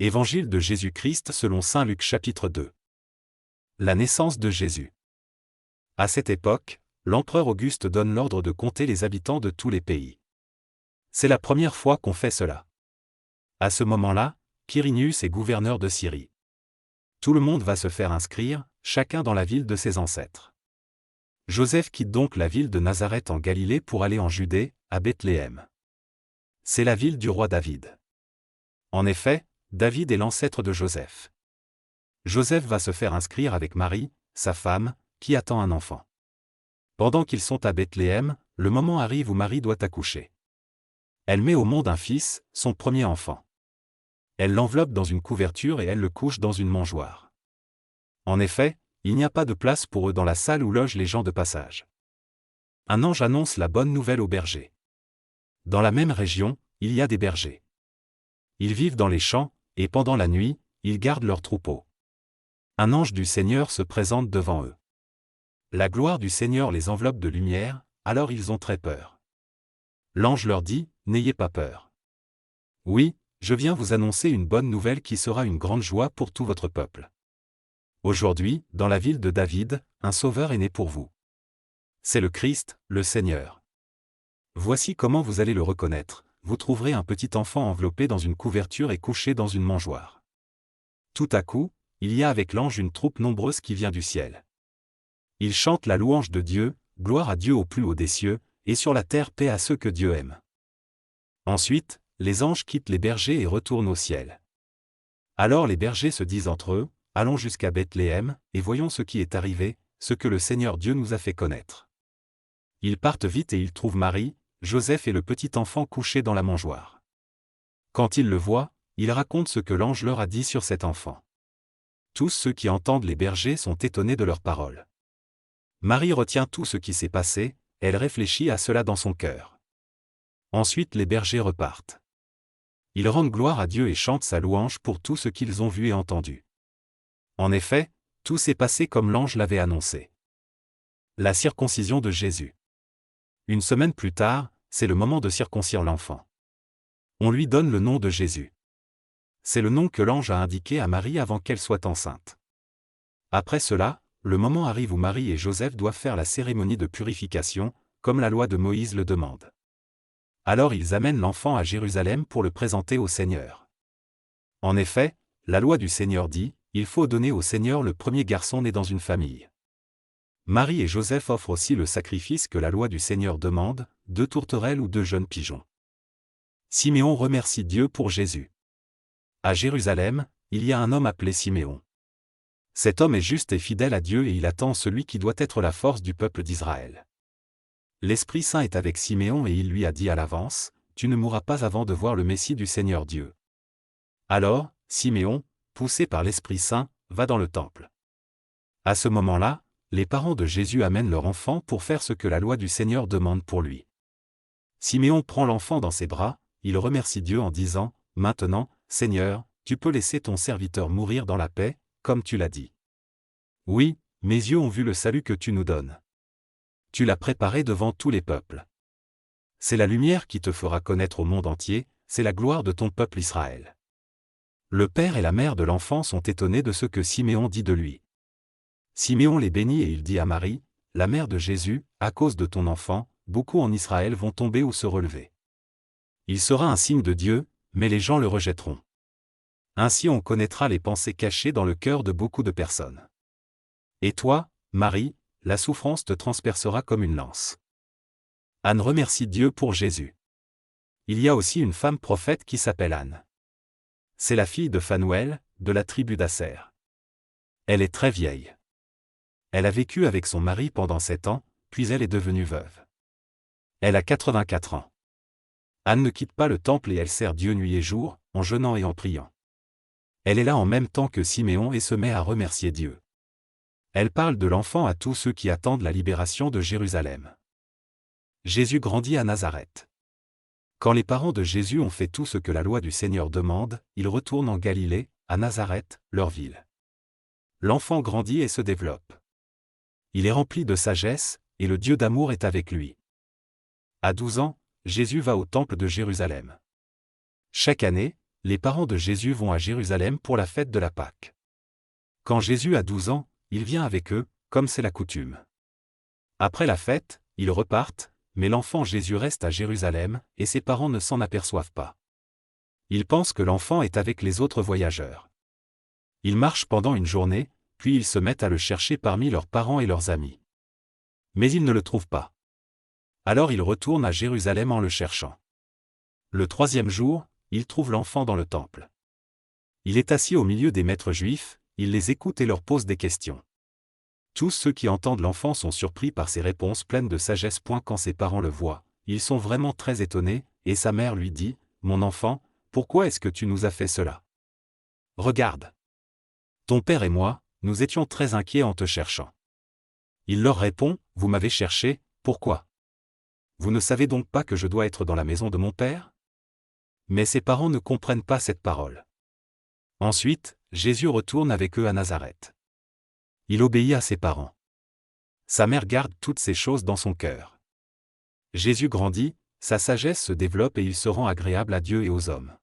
Évangile de Jésus-Christ selon saint Luc chapitre 2. La naissance de Jésus. À cette époque, l'empereur Auguste donne l'ordre de compter les habitants de tous les pays. C'est la première fois qu'on fait cela. À ce moment-là, Quirinius est gouverneur de Syrie. Tout le monde va se faire inscrire, chacun dans la ville de ses ancêtres. Joseph quitte donc la ville de Nazareth en Galilée pour aller en Judée, à Bethléem. C'est la ville du roi David. En effet, David est l'ancêtre de Joseph. Joseph va se faire inscrire avec Marie, sa femme, qui attend un enfant. Pendant qu'ils sont à Bethléem, le moment arrive où Marie doit accoucher. Elle met au monde un fils, son premier enfant. Elle l'enveloppe dans une couverture et elle le couche dans une mangeoire. En effet, il n'y a pas de place pour eux dans la salle où logent les gens de passage. Un ange annonce la bonne nouvelle aux bergers. Dans la même région, il y a des bergers. Ils vivent dans les champs, et pendant la nuit, ils gardent leurs troupeaux. Un ange du Seigneur se présente devant eux. La gloire du Seigneur les enveloppe de lumière, alors ils ont très peur. L'ange leur dit, « N'ayez pas peur. Oui, je viens vous annoncer une bonne nouvelle qui sera une grande joie pour tout votre peuple. Aujourd'hui, dans la ville de David, un sauveur est né pour vous. C'est le Christ, le Seigneur. Voici comment vous allez le reconnaître. Vous trouverez un petit enfant enveloppé dans une couverture et couché dans une mangeoire. » Tout à coup, il y a avec l'ange une troupe nombreuse qui vient du ciel. Ils chantent la louange de Dieu, gloire à Dieu au plus haut des cieux, et sur la terre paix à ceux que Dieu aime. Ensuite, les anges quittent les bergers et retournent au ciel. Alors les bergers se disent entre eux, « Allons jusqu'à Bethléem, et voyons ce qui est arrivé, ce que le Seigneur Dieu nous a fait connaître. » Ils partent vite et ils trouvent Marie, Joseph et le petit enfant couché dans la mangeoire. Quand ils le voient, ils racontent ce que l'ange leur a dit sur cet enfant. Tous ceux qui entendent les bergers sont étonnés de leurs paroles. Marie retient tout ce qui s'est passé, elle réfléchit à cela dans son cœur. Ensuite les bergers repartent. Ils rendent gloire à Dieu et chantent sa louange pour tout ce qu'ils ont vu et entendu. En effet, tout s'est passé comme l'ange l'avait annoncé. La circoncision de Jésus. Une semaine plus tard, c'est le moment de circoncire l'enfant. On lui donne le nom de Jésus. C'est le nom que l'ange a indiqué à Marie avant qu'elle soit enceinte. Après cela, le moment arrive où Marie et Joseph doivent faire la cérémonie de purification, comme la loi de Moïse le demande. Alors ils amènent l'enfant à Jérusalem pour le présenter au Seigneur. En effet, la loi du Seigneur dit, il faut donner au Seigneur le premier garçon né dans une famille. Marie et Joseph offrent aussi le sacrifice que la loi du Seigneur demande, 2 tourterelles ou 2 jeunes pigeons. Siméon remercie Dieu pour Jésus. À Jérusalem, il y a un homme appelé Siméon. Cet homme est juste et fidèle à Dieu et il attend celui qui doit être la force du peuple d'Israël. L'Esprit Saint est avec Siméon et il lui a dit à l'avance, « Tu ne mourras pas avant de voir le Messie du Seigneur Dieu. » Alors, Siméon, poussé par l'Esprit Saint, va dans le temple. À ce moment-là, les parents de Jésus amènent leur enfant pour faire ce que la loi du Seigneur demande pour lui. Siméon prend l'enfant dans ses bras, il remercie Dieu en disant, « Maintenant, Seigneur, tu peux laisser ton serviteur mourir dans la paix, comme tu l'as dit. Oui, mes yeux ont vu le salut que tu nous donnes. Tu l'as préparé devant tous les peuples. C'est la lumière qui te fera connaître au monde entier, c'est la gloire de ton peuple Israël. » Le père et la mère de l'enfant sont étonnés de ce que Siméon dit de lui. Siméon les bénit et il dit à Marie, la mère de Jésus, « À cause de ton enfant, beaucoup en Israël vont tomber ou se relever. Il sera un signe de Dieu, mais les gens le rejetteront. Ainsi on connaîtra les pensées cachées dans le cœur de beaucoup de personnes. Et toi, Marie, la souffrance te transpercera comme une lance. » Anne remercie Dieu pour Jésus. Il y a aussi une femme prophète qui s'appelle Anne. C'est la fille de Phanuel, de la tribu d'Asser. Elle est très vieille. Elle a vécu avec son mari pendant 7 ans, puis elle est devenue veuve. Elle a 84 ans. Anne ne quitte pas le temple et elle sert Dieu nuit et jour, en jeûnant et en priant. Elle est là en même temps que Siméon et se met à remercier Dieu. Elle parle de l'enfant à tous ceux qui attendent la libération de Jérusalem. Jésus grandit à Nazareth. Quand les parents de Jésus ont fait tout ce que la loi du Seigneur demande, ils retournent en Galilée, à Nazareth, leur ville. L'enfant grandit et se développe. Il est rempli de sagesse, et le Dieu d'amour est avec lui. À 12 ans, Jésus va au temple de Jérusalem. Chaque année, les parents de Jésus vont à Jérusalem pour la fête de la Pâque. Quand Jésus a 12 ans, il vient avec eux, comme c'est la coutume. Après la fête, ils repartent, mais l'enfant Jésus reste à Jérusalem, et ses parents ne s'en aperçoivent pas. Ils pensent que l'enfant est avec les autres voyageurs. Ils marchent pendant une journée, puis ils se mettent à le chercher parmi leurs parents et leurs amis. Mais ils ne le trouvent pas. Alors ils retournent à Jérusalem en le cherchant. Le 3e jour, ils trouvent l'enfant dans le temple. Il est assis au milieu des maîtres juifs, il les écoute et leur pose des questions. Tous ceux qui entendent l'enfant sont surpris par ses réponses pleines de sagesse. Quand ses parents le voient, ils sont vraiment très étonnés, et sa mère lui dit, « Mon enfant, pourquoi est-ce que tu nous as fait cela? Regarde. Ton père et moi, nous étions très inquiets en te cherchant. » Il leur répond, « Vous m'avez cherché, pourquoi? Vous ne savez donc pas que je dois être dans la maison de mon père? » Mais ses parents ne comprennent pas cette parole. Ensuite, Jésus retourne avec eux à Nazareth. Il obéit à ses parents. Sa mère garde toutes ces choses dans son cœur. Jésus grandit, sa sagesse se développe et il se rend agréable à Dieu et aux hommes.